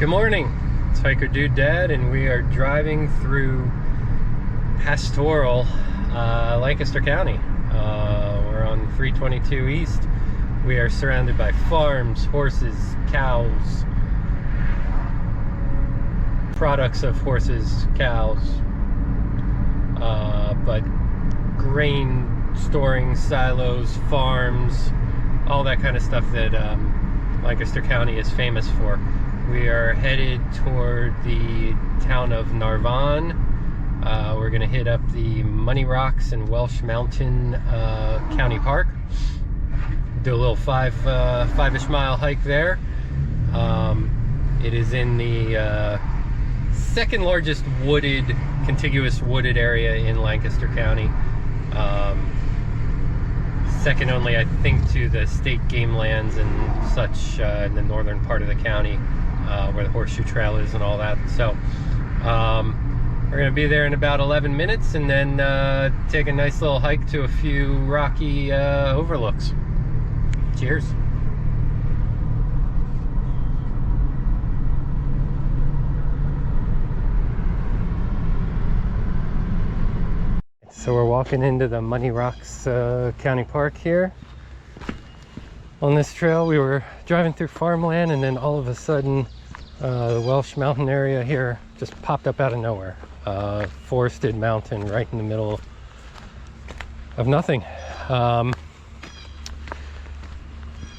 Good morning, it's Hiker Dude Dad, and we are driving through pastoral Lancaster County. We're on 322 East. We are surrounded by farms, horses, cows, products of horses, cows, but grain storing silos, farms, all that kind of stuff that Lancaster County is famous for. We are headed toward the town of Narvon. We're going to hit up the Money Rocks and Welsh Mountain County Park. Do a little five-ish mile hike there. It is in the second largest contiguous wooded area in Lancaster County. Second only, I think, to the state game lands and such in the northern part of the county, where the Horseshoe Trail is and all that. So we're going to be there in about 11 minutes and then take a nice little hike to a few rocky overlooks. Cheers. So we're walking into the Money Rocks County Park here. On this trail, we were driving through farmland, and then all of a sudden the Welsh Mountain area here just popped up out of nowhere. Forested mountain right in the middle of nothing.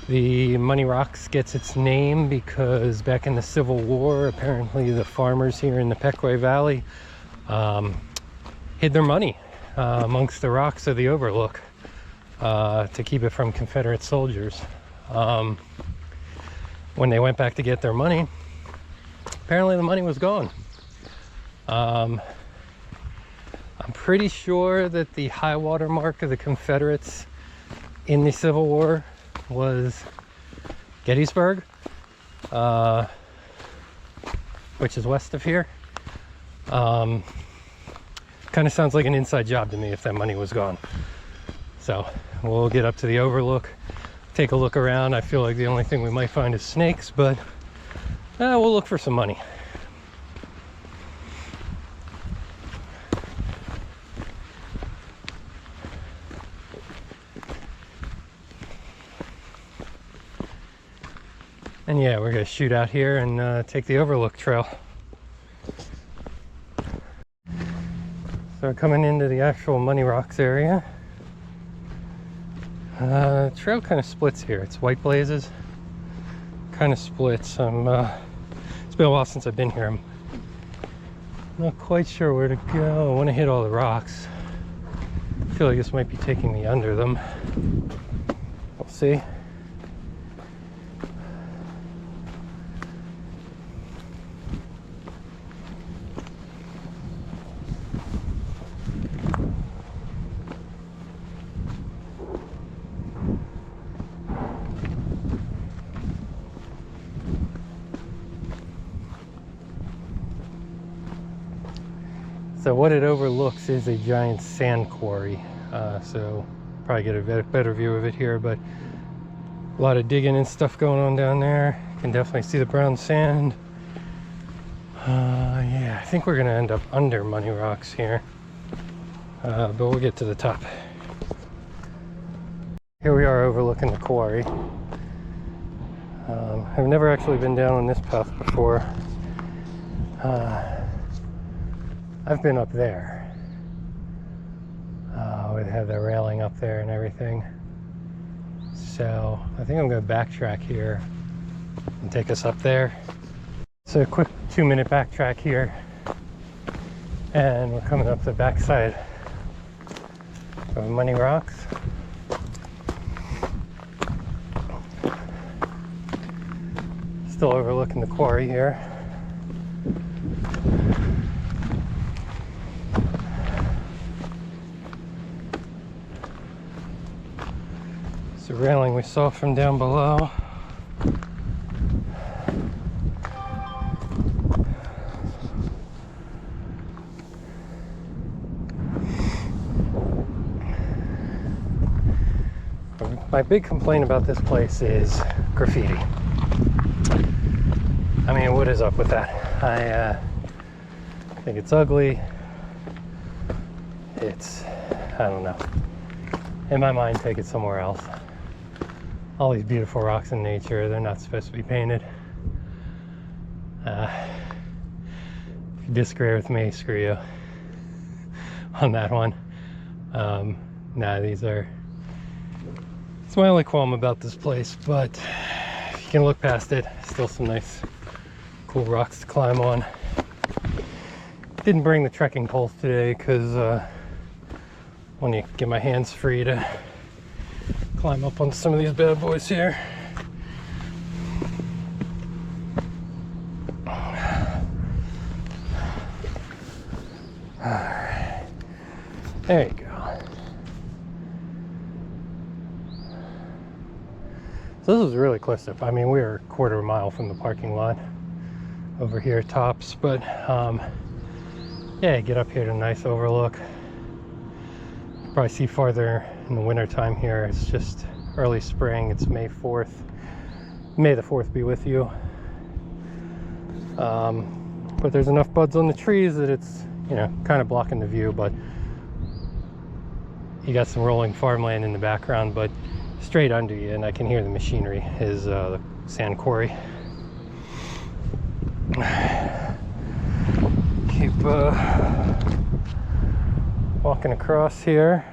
The Money Rocks gets its name because back in the Civil War, apparently the farmers here in the Quarry Valley hid their money amongst the rocks of the overlook to keep it from Confederate soldiers. When they went back to get their money, apparently the money was gone. I'm pretty sure that the high water mark of the Confederates in the Civil War was Gettysburg, which is west of here. Kind of sounds like an inside job to me if that money was gone. So we'll get up to the overlook, take a look around. I feel like the only thing we might find is snakes, but we'll look for some money. And yeah, we're gonna shoot out here and take the overlook trail. So coming into the actual Money Rocks area, the trail kind of splits here. It's white blazes, kind of splits. It's been a while since I've been here. I'm not quite sure where to go. I want to hit all the rocks. I feel like this might be taking me under them. We'll see. So what it overlooks is a giant sand quarry. So probably get a better view of it here, but a lot of digging and stuff going on down there. You can definitely see the brown sand. Yeah, I think we're gonna end up under Money Rocks here, but we'll get to the top. Here we are overlooking the quarry. I've never actually been down on this path before. I've been up there. We have the railing up there and everything. So I think I'm going to backtrack here and take us up there. So a quick 2-minute backtrack here. And we're coming up the backside of Money Rocks. Still overlooking the quarry here. It's the railing we saw from down below. My big complaint about this place is graffiti. I mean, what is up with that? I think it's ugly. I don't know. In my mind, take it somewhere else. All these beautiful rocks in nature, they're not supposed to be painted. If you disagree with me, screw you on that one. Nah, it's my only qualm about this place, but if you can look past it, still some nice, cool rocks to climb on. Didn't bring the trekking poles today because I want to get my hands free to climb up on some of these bad boys here. Alright, there you go. So this was really close to, I mean, we were a quarter of a mile from the parking lot over here tops, but yeah, get up here to a nice overlook. Probably see farther in the winter time here. It's just early spring. It's May 4th. May the 4th be with you. But there's enough buds on the trees that it's, you know, kind of blocking the view, but you got some rolling farmland in the background, but straight under you, and I can hear the machinery, is the sand quarry. Keep walking across here.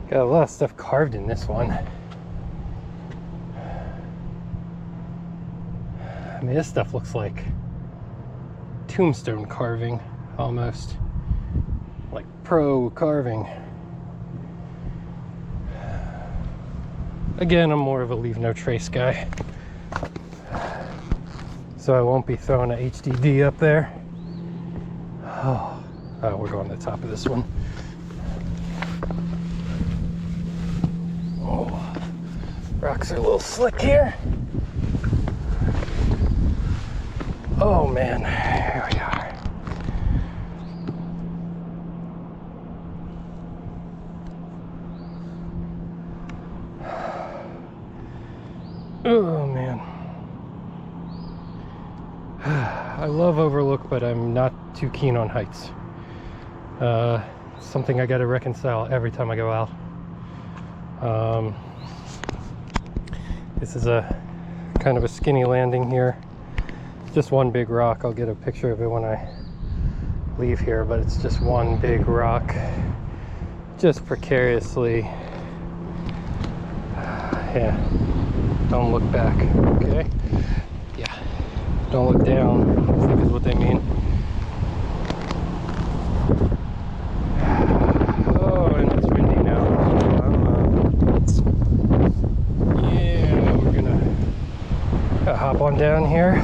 Got a lot of stuff carved in this one. I mean, this stuff looks like tombstone carving, almost. Like pro carving. Again, I'm more of a leave no trace guy, so I won't be throwing a HDD up there. Oh, we're going to the top of this one. Oh, rocks are a little slick here. Oh man, here we are. Oh man. I love overlook, but I'm not too keen on heights. Something I gotta reconcile every time I go out. This is a kind of a skinny landing here. Just one big rock. I'll get a picture of it when I leave here, but it's just one big rock, just precariously. Yeah, don't look back, okay? Yeah, don't look down, I think is what they mean. Oh, and it's windy now. Yeah, we're gonna hop on down here.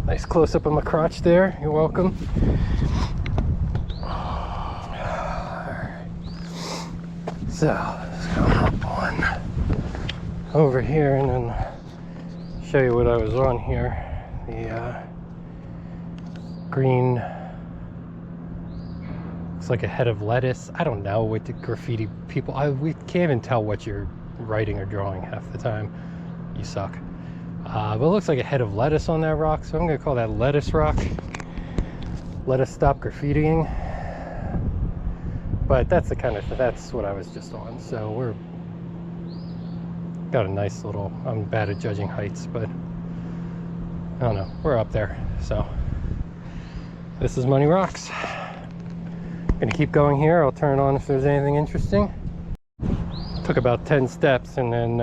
Nice close up on my crotch there. You're welcome. Alright. So, let's go hop on over here and then show you what I was on here. The green, it's like a head of lettuce. I don't know what the graffiti people, we can't even tell what you're writing or drawing half the time. You suck. But it looks like a head of lettuce on that rock, so I'm going to call that lettuce rock. Let us stop graffitiing. But that's the kind of, that's what I was just on. So we're got a nice little, I'm bad at judging heights, but I don't know, we're up there. So this is Money Rocks. Gonna keep going here. I'll turn on if there's anything interesting. Took about 10 steps and then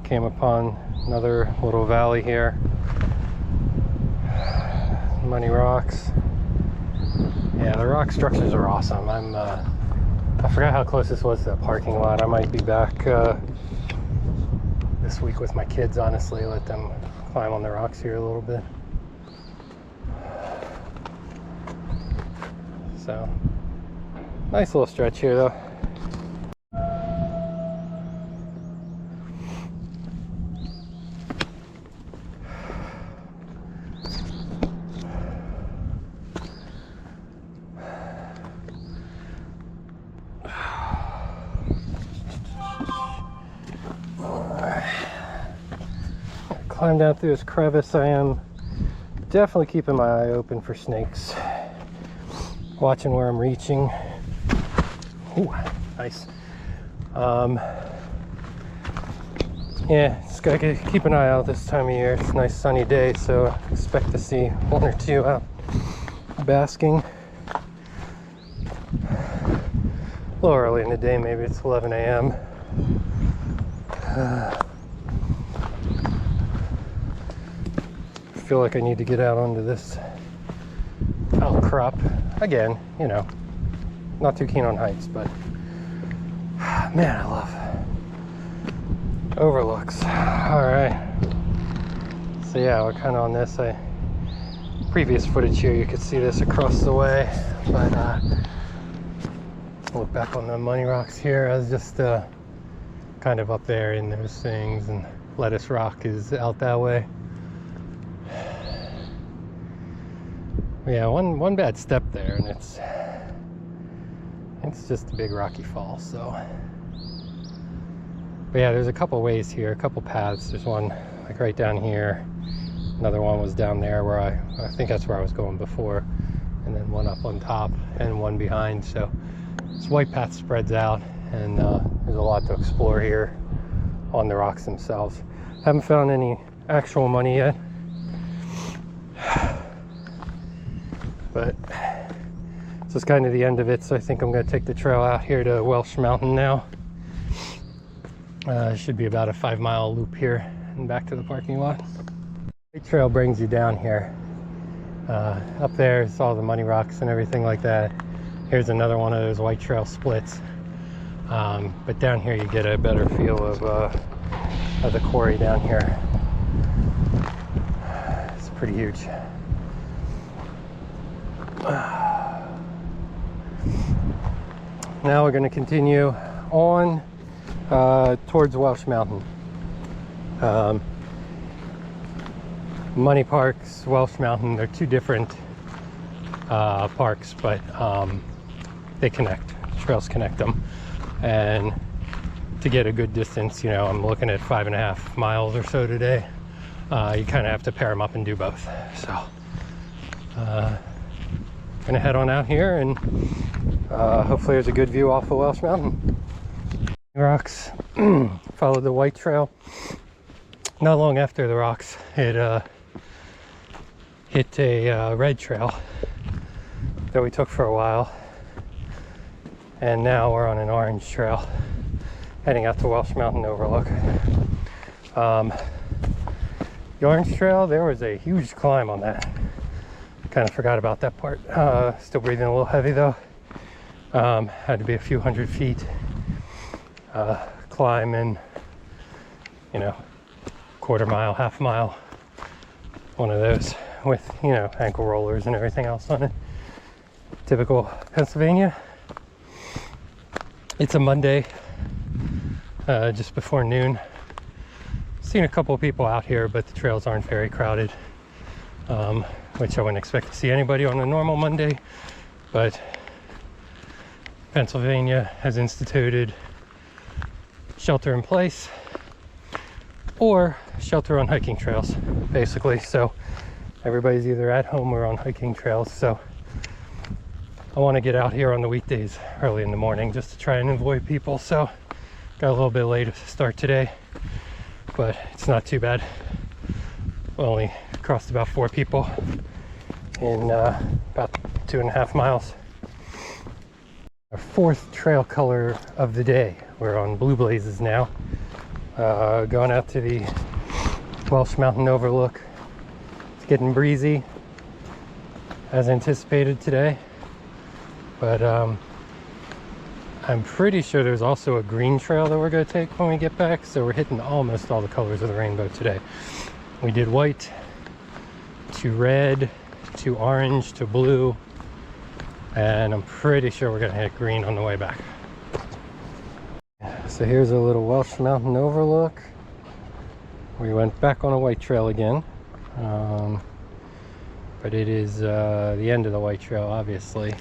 came upon another little valley here. Money Rocks. Yeah, the rock structures are awesome. I forgot how close this was to the parking lot. I might be back this week with my kids, honestly. Let them climb on the rocks here a little bit. So, nice little stretch here though. climb down through this crevice, I am definitely keeping my eye open for snakes. Watching where I'm reaching. Ooh, nice. Yeah, just gotta keep an eye out this time of year. It's a nice sunny day, so I expect to see one or two out basking. A little early in the day, maybe it's 11 a.m. I feel like I need to get out onto this outcrop again. You know, not too keen on heights, but man, I love overlooks. All right, so yeah, we're kind of on this. Previous footage here, you could see this across the way, but look back on the money rocks here. I was just kind of up there in those things, and Lettuce Rock is out that way. Yeah, one bad step there, and it's just a big rocky fall. So, but yeah, there's a couple ways here, a couple paths. There's one like right down here. Another one was down there where I think that's where I was going before, and then one up on top and one behind. So this white path spreads out, and there's a lot to explore here on the rocks themselves. Haven't found any actual money yet, but this is kind of the end of it, so I think I'm going to take the trail out here to Welsh Mountain now. It should be about a 5-mile loop here and back to the parking lot. The trail brings you down here. Up there is all the money rocks and everything like that. Here's another one of those white trail splits. But down here you get a better feel of the quarry down here. It's pretty huge. Now we're going to continue on towards Welsh Mountain. Money Parks, Welsh Mountain, they're two different parks, but they connect. Trails connect them. And to get a good distance, you know, I'm looking at 5.5 miles or so today. You kind of have to pair them up and do both. So gonna head on out here, and hopefully there's a good view off of Welsh Mountain. Rocks. Followed the white trail. Not long after the rocks, it hit a red trail that we took for a while, and now we're on an orange trail heading out to Welsh Mountain overlook. The orange trail, there was a huge climb on that. Kind of forgot about that part. Still breathing a little heavy though. Had to be a few hundred feet climb, in, you know, quarter mile, half mile, one of those with, you know, ankle rollers and everything else on it. Typical Pennsylvania. It's a Monday, just before noon. Seen a couple of people out here, but the trails aren't very crowded, which I wouldn't expect to see anybody on a normal Monday. But Pennsylvania has instituted shelter in place or shelter on hiking trails, basically. So everybody's either at home or on hiking trails. So I want to get out here on the weekdays early in the morning just to try and avoid people. So got a little bit late to start today, but it's not too bad. We only crossed about 4 people in about 2.5 miles. Our 4th trail color of the day. We're on Blue Blazes now. Going out to the Welsh Mountain overlook. It's getting breezy as anticipated today, but I'm pretty sure there's also a green trail that we're going to take when we get back, so we're hitting almost all the colors of the rainbow today. We did white to red to orange to blue, and I'm pretty sure we're going to hit green on the way back. So here's a little Welsh Mountain overlook. We went back on a white trail again, but it is the end of the white trail, obviously.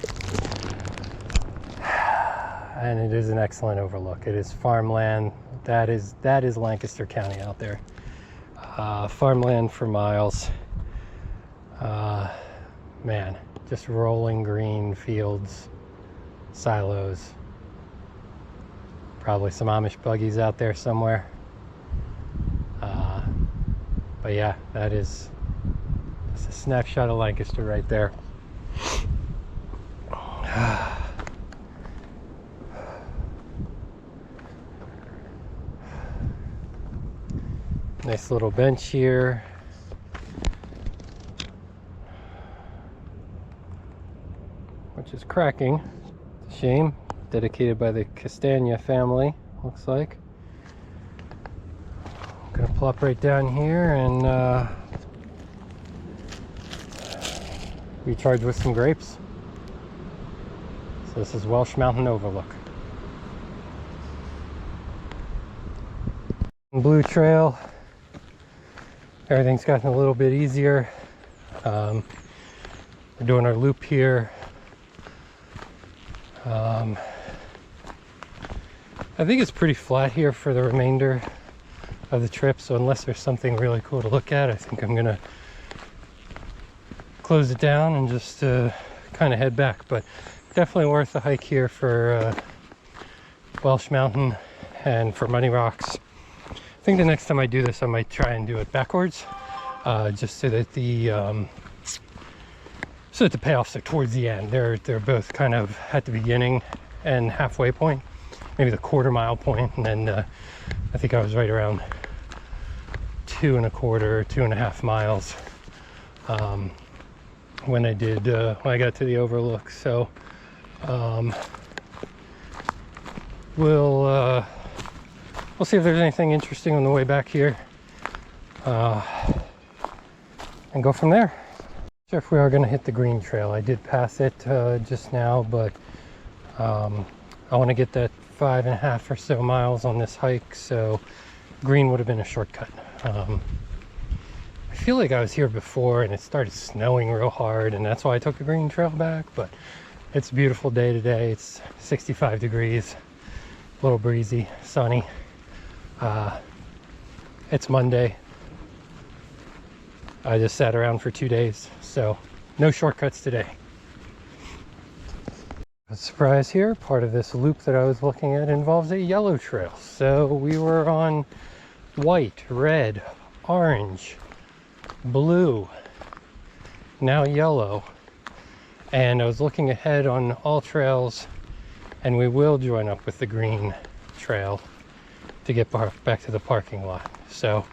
And it is an excellent overlook. It is farmland. That is Lancaster County out there. Farmland for miles. Man, just rolling green fields, silos. Probably some Amish buggies out there somewhere. But yeah, that's a snapshot of Lancaster right there. Nice little bench here. Which is cracking. It's a shame. Dedicated by the Castagna family, looks like. I'm gonna plop right down here and recharge with some grapes. So this is Welsh Mountain overlook. Blue trail. Everything's gotten a little bit easier. We're doing our loop here. I think it's pretty flat here for the remainder of the trip, so unless there's something really cool to look at, I think I'm gonna close it down and just kind of head back. But definitely worth the hike here for Welsh Mountain and for Muddy Rocks. I think the next time I do this, I might try and do it backwards, just so that the payoffs are towards the end. They're both kind of at the beginning and halfway point, maybe the quarter-mile point, and then I think I was right around 2.25 miles when I got to the overlook. So we'll see if there's anything interesting on the way back here, and go from there. Not sure if we are going to hit the green trail. I did pass it just now, but I want to get that 5.5 or so miles on this hike, so green would have been a shortcut. I feel like I was here before and it started snowing real hard, and that's why I took the green trail back. But it's a beautiful day today. It's 65 degrees, a little breezy, sunny. It's Monday. I just sat around for 2 days, so no shortcuts today. A surprise here, part of this loop that I was looking at involves a yellow trail. So we were on white, red, orange, blue, now yellow. And I was looking ahead on all trails, and we will join up with the green trail to get back to the parking lot. So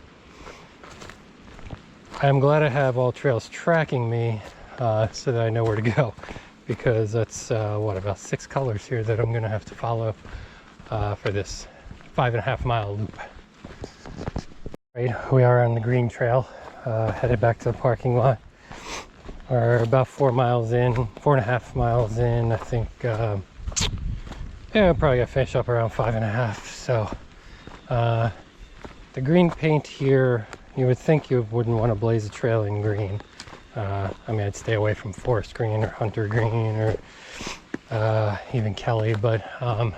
I'm glad I have all trails tracking me so that I know where to go, because that's about 6 colors here that I'm gonna have to follow for this 5.5 mile loop. Right, we are on the green trail, headed back to the parking lot. We're about 4.5 miles in. I think yeah, I'm probably gonna finish up around 5.5. So the green paint here, you would think you wouldn't want to blaze a trail in green. I mean, I'd stay away from forest green or hunter green or even Kelly, but you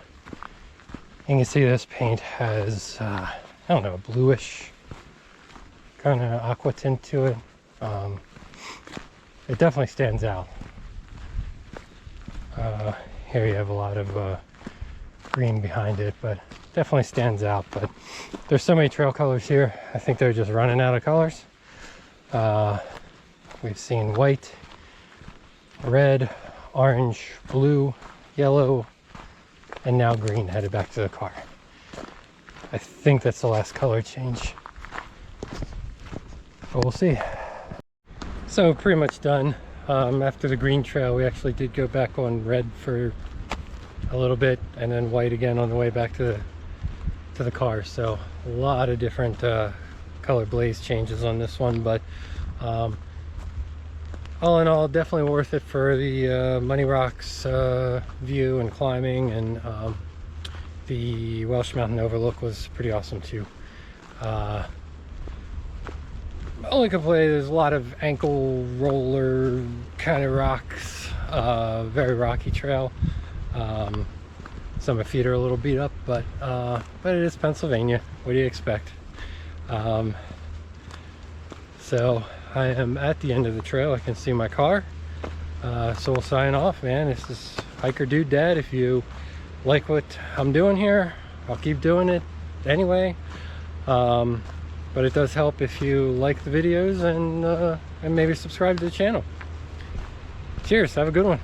can see this paint has I don't know, a bluish kind of aqua tint to it. It definitely stands out. Here you have a lot of green behind it, but definitely stands out. But there's so many trail colors here, I think they're just running out of colors. We've seen white, red, orange, blue, yellow, and now green headed back to the car. I think that's the last color change, but we'll see. So pretty much done. After the green trail, we actually did go back on red for a little bit, and then white again on the way back to the car. So a lot of different color blaze changes on this one, but all in all, definitely worth it for the Muddy Rocks view and climbing, and the Welsh Mountain overlook was pretty awesome too. Only complaint, there's a lot of ankle roller kind of rocks, very rocky trail. Some of my feet are a little beat up, but it is Pennsylvania. What do you expect? So I am at the end of the trail. I can see my car. So we'll sign off, man. This is Hiker Dude Dad. If you like what I'm doing here, I'll keep doing it anyway. But it does help if you like the videos and maybe subscribe to the channel. Cheers, have a good one.